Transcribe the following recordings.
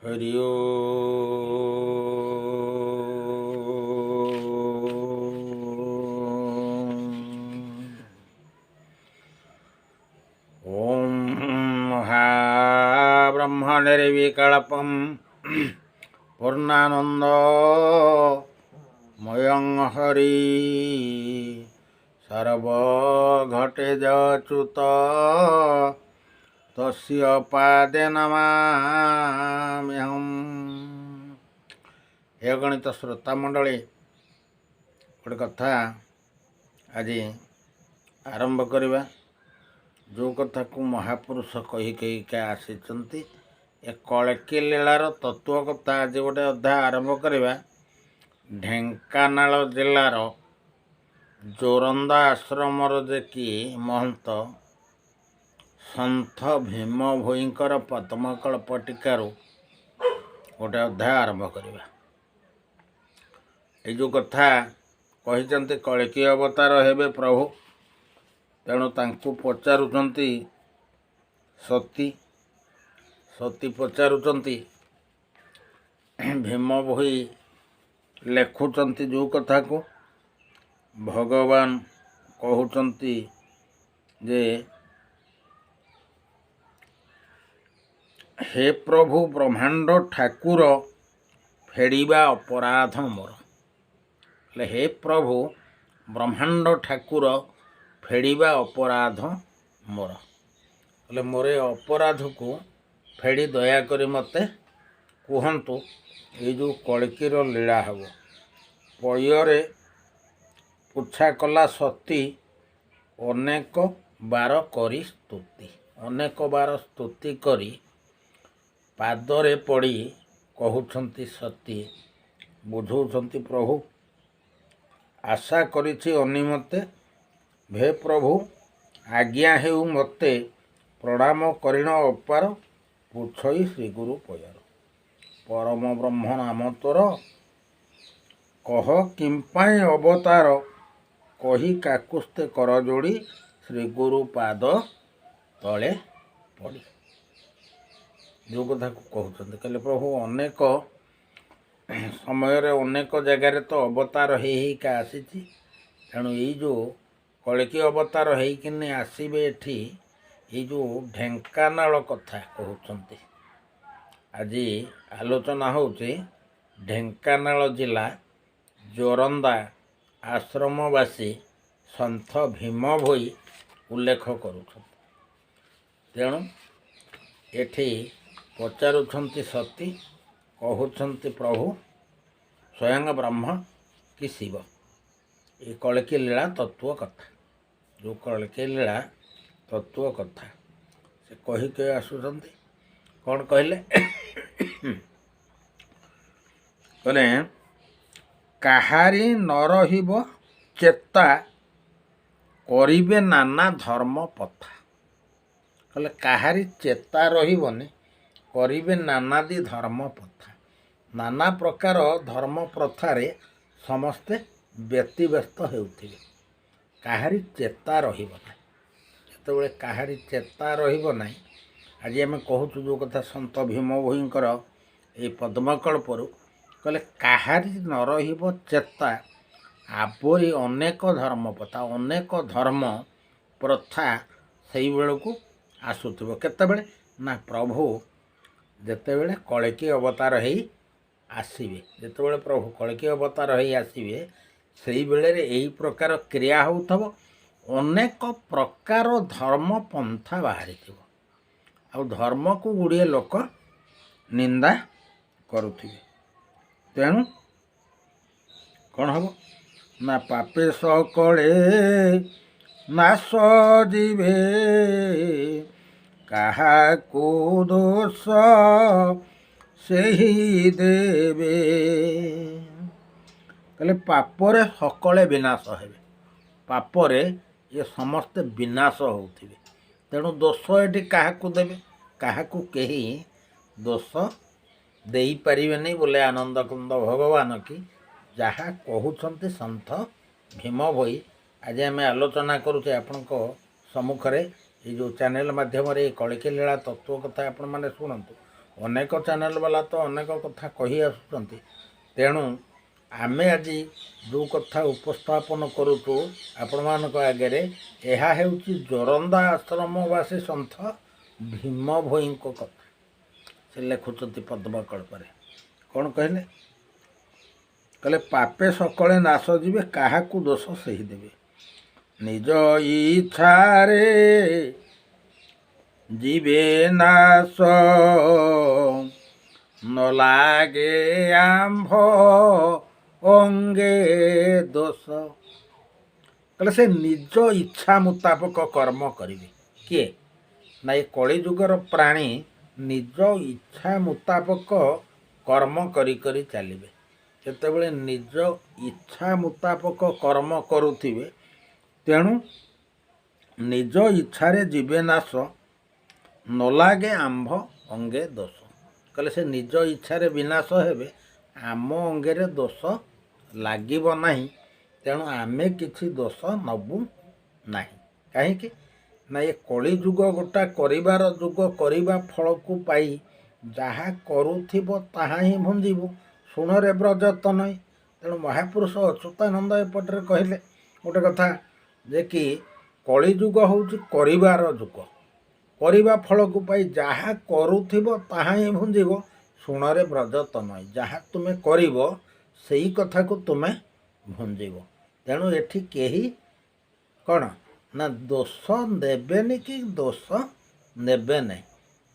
हरि ओम महाब्रह्म निर्विकल्पं पूर्णानंदमयं हरि सर्वघटेजच्युत तस्य पादे नमाम्यहम्। हे गणित श्रोता मंडली, गोटे कथा आज आरंभ करवा। जो कथा को महापुरुष कही कहीका आसी ए कल्कि लीलार तत्व कथा आज गोटे अध्याय आरंभ करवा। ढेंकानाल जिलार जोरंदा आश्रमर जे कि महंत सन्थ भीम भोईंकर पद्मकल्प टीकारु गोटे अध्याय आरंभ करवा। ये जो कथा कही कल्कि अवतार हेबे प्रभु, तेणु तांकु पचारुचंती सती सती पचारुचंती भीम भोई लेखुचंती जो कथा को भगवान कहउचंती जे हे प्रभु ब्रह्मांड ठाकुर फेड़िबा अपराध मोर। हे प्रभु ब्रह्मांड ठाकुर फेड़िबा अपराध मोर। मोरे अपराध को फेड़ी दयाकर मते कहतु। ये जो कल्किर लीला हब पयरे पुछा कला सती अनेक बार करी स्तुति, अनेक बार स्तुति करी पादरे पड़ी कहउछंती सती बुझौछंती प्रभु आशा करिछि अनिमते भे प्रभु आज्ञा हेउ मते प्रणाम करिण अपार पुछई श्री गुरु पयर परम ब्रह्म नाम तोर कह किंपाई अवतार कही काकुस्ते कर जोड़ी श्री गुरु पाद तले पड़ी। जो कथा को कहते कहले प्रभु अनेक समय अनेक जगार तो अवतार होका आसी, तेणु ये जो कल्कि अवतार होकिने आसबे एठी ये जो ढेंकानाल कथा कहते आज आलोचना होचे ढेंकानाल जिला जोरंदा आश्रमवासी सन्थ भीम भोई उल्लेख करुछंती। तेणु एठी पचारुछंती सती कहउछंती प्रभु स्वयं ब्रह्म कि शिव। ये कल्कि लीला तत्व कथा, जो कल्कि लीला तत्व कथा से कही कही आसुचंती। कौन कहले कहले काहारी न रहिब चेता करिबे नाना धर्म पथा। कहले काहारी चेता रहिबनी करिबे नानादि धर्म प्रथा। नाना प्रकार धर्म प्रथारे समस्ते व्यतिव्यस्त हेउथिबे, काहारी चेता रहिब नाही। जेतेबेले काहारी चेता रहिब नाही, आज आमे कहूछु जो कथा सन्त भीम भोईंकर ए पद्मकल्परू कहले काहारी न रहिब चेता आबरी अनेक धर्म प्रथा, अनेक धर्म प्रथा सेई बेलକୁ आसुथिबो। केतेबेले ना प्रभु जेतेबेले कल्कि अवतार होई आसीबे, जेतेबेले प्रभु कल्कि अवतार होई आसीबे सेई बेले एही प्रकार क्रिया होउथबो। अनेक प्रकार धर्म पंथा बाहरी थिबो, आ धर्म को गुड़िए लोक निंदा करुथिबे। तेणु कौन हम ना पापे सकले नाश जीवे कहा को दोष सही देवे। कहले पापरे सकले विनाश हेबे, पापरे ये समस्ते विनाश होउथिबे। तेणु दोष एटी काहाकू देबे, काहाकू केही दोष देई परिबे नहीं बोले आनंद कुंद भगवान की जहाँ कहउछंती सन्थ भीम भोई। आज आम आलोचना करुचे आपणक सम्मुखें ये जो चैनल माध्यम कल्कि लीला तत्व कथा आपण मैंने शुणु। ଅନେକ ଚ୍ୟାନେଲ୍ ବାଲା ତ ଅନେକ କଥା କହି ଆସୁଛନ୍ତି। ତେଣୁ ଆମେ ଆଜି ଯେଉଁ କଥା ଉପସ୍ଥାପନ କରୁଛୁ ଆପଣମାନଙ୍କ ଆଗରେ, ଏହା ହେଉଛି ଜୋରନ୍ଦା ଆଶ୍ରମବାସୀ ସନ୍ଥ ଭୀମ ଭୋଇଙ୍କ କଥା। ସେ ଲେଖୁଛନ୍ତି ପଦ୍ମକଳ୍ପରେ। କ'ଣ କହିଲେ? କହିଲେ ପାପେ ସକଳେ ନାଶ ଯିବେ, କାହାକୁ ଦୋଷ ସେହି ଦେବେ। ନିଜ ଇଚ୍ଛାରେ ଯିବେ ନାଶ, ନ ଲାଗେ ଆମ୍ଭ ଅଙ୍ଗେ ଦୋଷ। କହିଲେ ସେ ନିଜ ଇଚ୍ଛା ମୁତାବକ କର୍ମ କରିବେ। କିଏ? ନା ଏ କଳିଯୁଗର ପ୍ରାଣୀ ନିଜ ଇଚ୍ଛା ମୁତାବକ କର୍ମ କରି କରି ଚାଲିବେ। ଯେତେବେଳେ ନିଜ ଇଚ୍ଛା ମୁତାବକ କର୍ମ କରୁଥିବେ, ତେଣୁ ନିଜ ଇଚ୍ଛାରେ ଯିବେ ନାଶ, ନ ଲାଗେ ଆମ୍ଭ ଅଙ୍ଗେ ଦୋଷ। କହିଲେ ସେ ନିଜ ଇଚ୍ଛାରେ ବିନାଶ ହେବେ, ଆମ ଅଙ୍ଗରେ ଦୋଷ ଲାଗିବ ନାହିଁ। ତେଣୁ ଆମେ କିଛି ଦୋଷ ନେବୁ ନାହିଁ। କାହିଁକି? ନା ଏ କଳିଯୁଗ ଗୋଟା କରିବାର ଯୁଗ, କରିବା ଫଳକୁ ପାଇ ଯାହା କରୁଥିବ ତାହା ହିଁ ଭୁଞ୍ଜିବୁ, ଶୁଣରେ ବ୍ରଜତ ନଇଁ। ତେଣୁ ମହାପୁରୁଷ ଅଚ୍ୟୁତାନନ୍ଦ ଏପଟରେ କହିଲେ ଗୋଟେ କଥା, ଯେ କି କଳିଯୁଗ ହେଉଛି କରିବାର ଯୁଗ, କରିବା ଫଳକୁ ପାଇ ଯାହା କରୁଥିବ ତାହା ହିଁ ଭୁଞ୍ଜିବ, ଶୁଣରେ ବ୍ରଜତ ନଇଁ। ଯାହା ତୁମେ କରିବ ସେଇ କଥାକୁ ତୁମେ ଭୁଞ୍ଜିବ। ତେଣୁ ଏଠି କେହି କ'ଣ ନା ଦୋଷ ଦେବେନି କି ଦୋଷ ନେବେ ନାହିଁ।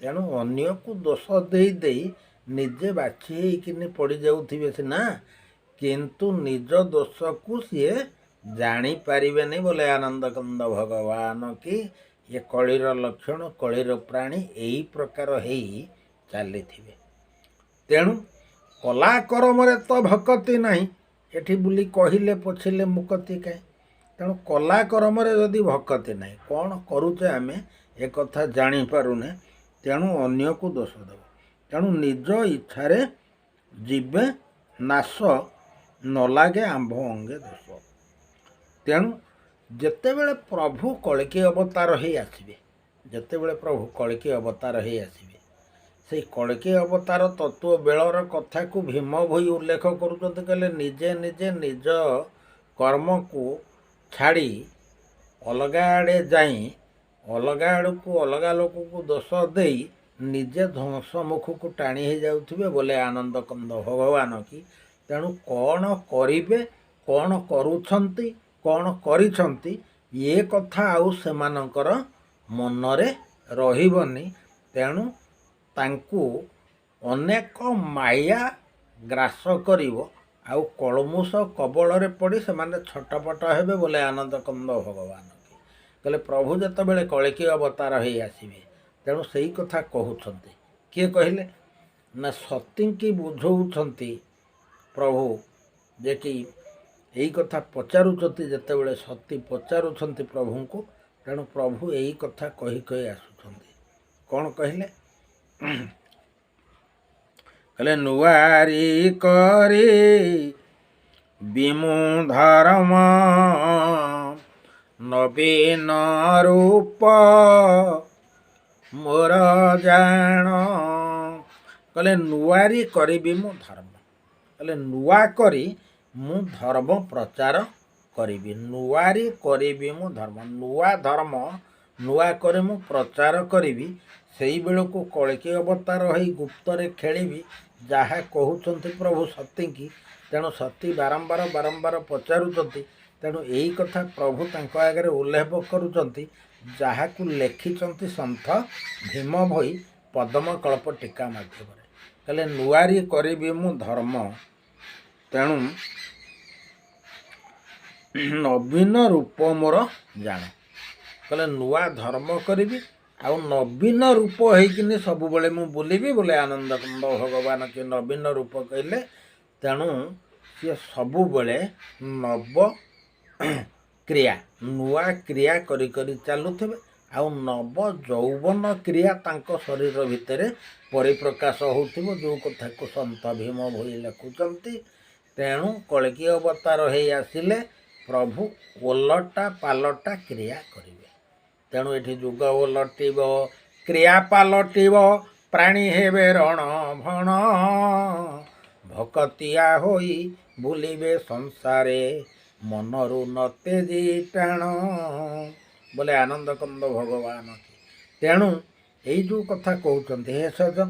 ତେଣୁ ଅନ୍ୟକୁ ଦୋଷ ଦେଇ ଦେଇ ନିଜେ ବାଛି ହେଇକିନି ପଡ଼ିଯାଉଥିବେ ସିନା, କିନ୍ତୁ ନିଜ ଦୋଷକୁ ସିଏ ଜାଣିପାରିବେନି ବୋଲେ ଆନନ୍ଦକନ୍ଦ ଭଗବାନ କି ଏ କଳିର ଲକ୍ଷଣ, କଳିର ପ୍ରାଣୀ ଏଇ ପ୍ରକାର ହେଇ ଚାଲିଥିବେ। ତେଣୁ କଲା କରମରେ ତ ଭକତି ନାହିଁ, ଏଠି ବୁଲି କହିଲେ ପଛିଲେ ମୁକତି କାହିଁ। ତେଣୁ କଲା କରମରେ ଯଦି ଭକତି ନାହିଁ, କ'ଣ କରୁଛେ ଆମେ ଏ କଥା ଜାଣିପାରୁନେ, ତେଣୁ ଅନ୍ୟକୁ ଦୋଷ ଦେବ। ତେଣୁ ନିଜ ଇଚ୍ଛାରେ ଯିବେ ନାଶ, ନ ଲାଗେ ଆମ୍ଭ ଅଙ୍ଗେ ଦୋଷ। ତେଣୁ ଯେତେବେଳେ ପ୍ରଭୁ କଳ୍କି ଅବତାର ହେଇ ଆସିବେ, ଯେତେବେଳେ ପ୍ରଭୁ କଳ୍କି ଅବତାର ହେଇ ଆସିବେ, ସେଇ କଳ୍କି ଅବତାର ତତ୍ତ୍ୱ ବେଳର କଥାକୁ ଭୀମ ଭୋଇ ଉଲ୍ଲେଖ କରୁଛନ୍ତି। କହିଲେ ନିଜେ ନିଜେ ନିଜ କର୍ମକୁ ଛାଡ଼ି ଅଲଗା ଆଡ଼େ ଯାଇ, ଅଲଗା ଆଡ଼କୁ ଅଲଗା ଲୋକକୁ ଦୋଷ ଦେଇ ନିଜେ ଧ୍ୱଂସ ମୁଖକୁ ଟାଣି ହେଇଯାଉଥିବେ ବୋଲେ ଆନନ୍ଦକନ୍ଦ ଭଗବାନ କି। ତେଣୁ କ'ଣ କରିବେ, କ'ଣ କରୁଛନ୍ତି, କ'ଣ କରିଛନ୍ତି, ଏ କଥା ଆଉ ସେମାନଙ୍କର ମନରେ ରହିବନି। ତେଣୁ ତାଙ୍କୁ ଅନେକ ମାୟା ଗ୍ରାସ କରିବ, ଆଉ କଳମୁଷ କବଳରେ ପଡ଼ି ସେମାନେ ଛଟପଟ ହେବେ ବୋଲେ ଆନନ୍ଦକନ୍ଦ ଭଗବାନ କି। କହିଲେ ପ୍ରଭୁ ଯେତେବେଳେ କଳ୍କି ଅବତାର ହେଇ ଆସିବେ, ତେଣୁ ସେଇ କଥା କହୁଛନ୍ତି। କିଏ କହିଲେ? ନା ସତୀଙ୍କି ବୁଝଉଛନ୍ତି ପ୍ରଭୁ, ଯେ କି ଏଇ କଥା ପଚାରୁଛନ୍ତି। ଯେତେବେଳେ ସତୀ ପଚାରୁଛନ୍ତି ପ୍ରଭୁଙ୍କୁ, ତେଣୁ ପ୍ରଭୁ ଏଇ କଥା କହି କହି ଆସୁଛନ୍ତି। କ'ଣ କହିଲେ? କହିଲେ ନୁଆରି କରି ବିମୁ ଧର୍ମ, ନବୀନ ରୂପ ମୋର ଜାଣ। କହିଲେ ନୁଆରି କରିବି ମୁଁ ଧର୍ମ। କହିଲେ ନୂଆ କରି ମୁଁ ଧର୍ମ ପ୍ରଚାର କରିବି। ନୁଆରି କରିବି ମୁଁ ଧର୍ମ, ନୂଆ ଧର୍ମ ନୂଆ କରି ମୁଁ ପ୍ରଚାର କରିବି। ସେଇବେଳକୁ କଳ୍କି ଅବତାର ହେଇ ଗୁପ୍ତରେ ଖେଳିବି, ଯାହା କହୁଛନ୍ତି ପ୍ରଭୁ ସତୀଙ୍କି। ତେଣୁ ସତୀ ବାରମ୍ବାର ବାରମ୍ବାର ପଚାରୁଛନ୍ତି। ତେଣୁ ଏଇ କଥା ପ୍ରଭୁ ତାଙ୍କ ଆଗରେ ଉଲ୍ଲେଖ କରୁଛନ୍ତି, ଯାହାକୁ ଲେଖିଛନ୍ତି ସନ୍ଥ ଭୀମ ଭୋଇ ପଦ୍ମକଳ୍ପ ଟୀକା ମାଧ୍ୟମରେ। କହିଲେ ନୁଆରି କରିବି ମୁଁ ଧର୍ମ, ତେଣୁ ନବୀନ ରୂପ ମୋର ଜାଣ। କହିଲେ ନୂଆ ଧର୍ମ କରିବି, ଆଉ ନବୀନ ରୂପ ହେଇକିନି ସବୁବେଳେ ମୁଁ ବୁଲିବି ବୋଲେ ଆନନ୍ଦକନ୍ଦ ଭଗବାନ କି। ନବୀନ ରୂପ କହିଲେ, ତେଣୁ ସିଏ ସବୁବେଳେ ନବ କ୍ରିୟା, ନୂଆ କ୍ରିୟା କରି କରି ଚାଲୁଥିବେ। ଆଉ ନବ ଯୌବନ କ୍ରିୟା ତାଙ୍କ ଶରୀର ଭିତରେ ପରିପ୍ରକାଶ ହେଉଥିବ, ଯେଉଁ କଥାକୁ ସନ୍ଥ ଭୀମ ଭୋଇ ଲେଖୁଛନ୍ତି। ତେଣୁ କଳ୍କି ଅବତାର ହେଇ ଆସିଲେ ପ୍ରଭୁ ଓଲଟା ପାଲଟା କ୍ରିୟା କରିବେ। ତେଣୁ ଏଠି ଯୁଗ ଓଲଟିବ, କ୍ରିୟା ପାଲଟିବ। ପ୍ରାଣୀ ହେବେ ରଣ ଭଣ ଭକତିଆ ହୋଇ ବୁଲିବେ ସଂସାରେ ମନରୁ ନତେଜି ଟାଣ ବୋଲେ ଆନନ୍ଦ କନ୍ଦ ଭଗବାନ କି। ତେଣୁ ଏଇ ଯେଉଁ କଥା କହୁଛନ୍ତି ହେ ସଜନ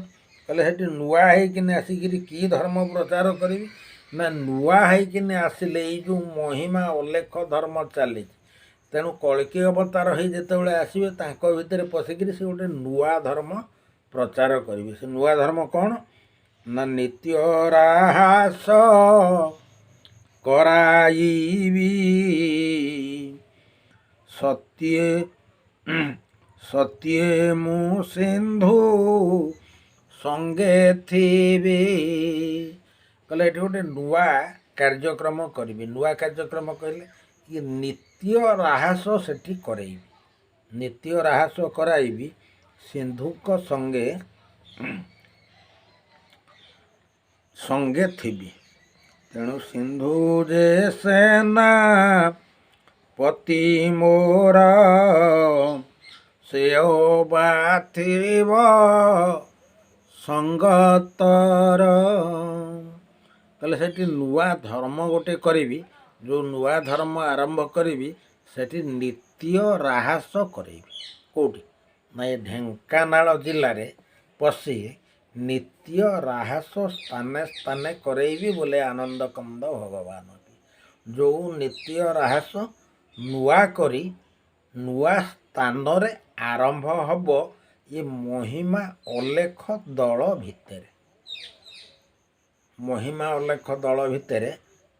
କହିଲେ ସେଠି ନୂଆ ହେଇକିନି ଆସିକିରି କି ଧର୍ମ ପ୍ରଚାର କରିବି ନା ନୂଆ ହେଇକିନି ଆସିଲେ ଏଇ ଯେଉଁ ମହିମା ଅଲେଖ ଧର୍ମ ଚାଲିଛି। ତେଣୁ କଳ୍କି ଅବତାର ହେଇ ଯେତେବେଳେ ଆସିବେ ତାଙ୍କ ଭିତରେ ପଶିକିରି ସେ ଗୋଟେ ନୂଆ ଧର୍ମ ପ୍ରଚାର କରିବେ। ସେ ନୂଆ ଧର୍ମ କ'ଣ ନା ନିତ୍ୟ ରାହାସ କରାଇବି ସତ୍ୟ ସତ୍ୟ ମୁଁ ସିନ୍ଧୁ ସଙ୍ଗେ ଥିବି। କହିଲେ ଏଠି ଗୋଟେ ନୂଆ କାର୍ଯ୍ୟକ୍ରମ କରିବି। ନୂଆ କାର୍ଯ୍ୟକ୍ରମ କହିଲେ ଇଏ ନିତ୍ୟ ରାହାସ ସେଠି କରେଇବି। ନିତ୍ୟ ରାହାସ କରାଇବି ସିନ୍ଧୁଙ୍କ ସଙ୍ଗେ ଥିବି। ତେଣୁ ସିନ୍ଧୁ ଯେ ସେନା ପତି ମୋର ସେ ବାଥିବ ସଙ୍ଗତର। କହିଲେ ସେଠି ନୂଆ ଧର୍ମ ଗୋଟେ କରିବି। ଯେଉଁ ନୂଆ ଧର୍ମ ଆରମ୍ଭ କରିବି ସେଠି ନିତ୍ୟ ରାହାସ କରେଇବି। କେଉଁଠି ନା ଏ ଢେଙ୍କାନାଳ ଜିଲ୍ଲାରେ ପଶି ନିତ୍ୟ ରାହାସ ସ୍ଥାନେ ସ୍ଥାନେ କରେଇବି ବୋଲେ ଆନନ୍ଦ କନ୍ଦ ଭଗବାନ କି। ଯେଉଁ ନିତ୍ୟ ରାହାସ ନୂଆ କରି ନୂଆ ସ୍ଥାନରେ ଆରମ୍ଭ ହେବ ଏ ମହିମା ଅଲେଖ ଦଳ ଭିତରେ। ମହିମା ଅଲେଖ ଦଳ ଭିତରେ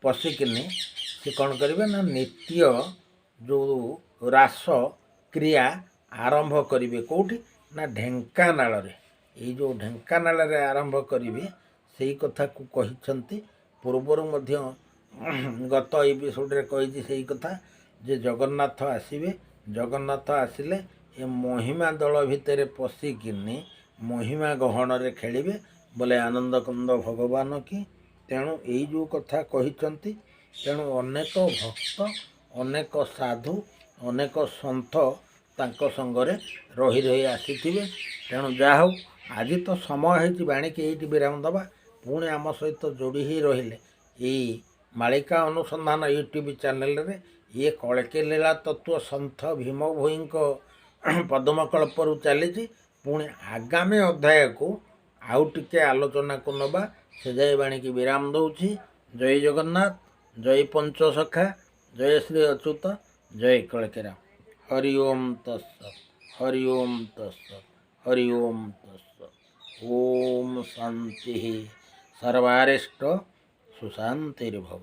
ପଶିକିନି ସେ କ'ଣ କରିବେ ନା ନିତ୍ୟ ଯେଉଁ ରାସ କ୍ରିୟା ଆରମ୍ଭ କରିବେ। କେଉଁଠି ନା ଢେଙ୍କାନାଳରେ। ଏଇ ଯେଉଁ ଢେଙ୍କାନାଳରେ ଆରମ୍ଭ କରିବେ ସେଇ କଥାକୁ କହିଛନ୍ତି। ପୂର୍ବରୁ ମଧ୍ୟ ଗତ ଏପିସୋଡ଼ରେ କହିଛି ସେଇ କଥା ଯେ ଜଗନ୍ନାଥ ଆସିବେ। ଜଗନ୍ନାଥ ଆସିଲେ ଏ ମହିମା ଦଳ ଭିତରେ ପଶିକିନି ମହିମା ଗହଣରେ ଖେଳିବେ ବୋଲେ ଆନନ୍ଦ କନ୍ଦ ଭଗବାନ କି। ତେଣୁ ଏଇ ଯେଉଁ କଥା କହିଛନ୍ତି ତେଣୁ ଅନେକ ଭକ୍ତ ଅନେକ ସାଧୁ ଅନେକ ସନ୍ଥ ତାଙ୍କ ସଙ୍ଗରେ ରହି ରହି ଆସିଥିବେ। ତେଣୁ ଯାହା ହଉ ଆଜି ତ ସମୟ ହେଇଛି ବାଣିକି ଏଇଠି ବିରାମ ଦେବା। ପୁଣି ଆମ ସହିତ ଯୋଡ଼ି ହୋଇ ରହିଲେ ଏଇ ମାଳିକା ଅନୁସନ୍ଧାନ ୟୁଟ୍ୟୁବ୍ ଚ୍ୟାନେଲରେ ଇଏ କଳ୍କି ଲୀଳା ତତ୍ତ୍ୱ ସନ୍ଥ ଭୀମ ଭୋଇଙ୍କ ପଦ୍ମକଳ୍ପରୁ ଚାଲିଛି। ପୁଣି ଆଗାମୀ ଅଧ୍ୟାୟକୁ ଆଉ ଟିକେ ଆଲୋଚନାକୁ ନେବା। ସେ ଯାଇ ବାଣିକି ବିରାମ ଦେଉଛି। ଜୟ ଜଗନ୍ନାଥ, ଜୟ ପଞ୍ଚସଖା, ଜୟ ଶ୍ରୀ ଅଚ୍ୟୁତ, ଜୟ କଳ୍କିରାମ। ହରି ଓମ୍ ତତ୍ସତ୍, ହରି ଓମ୍ ତତ୍ସତ୍, ହରି ଓମ୍ ତତ୍ସତ୍। ଓମ୍ ଶାନ୍ତି ସର୍ବାରିଷ୍ଟ ସୁଶାନ୍ତିର୍ଭବ।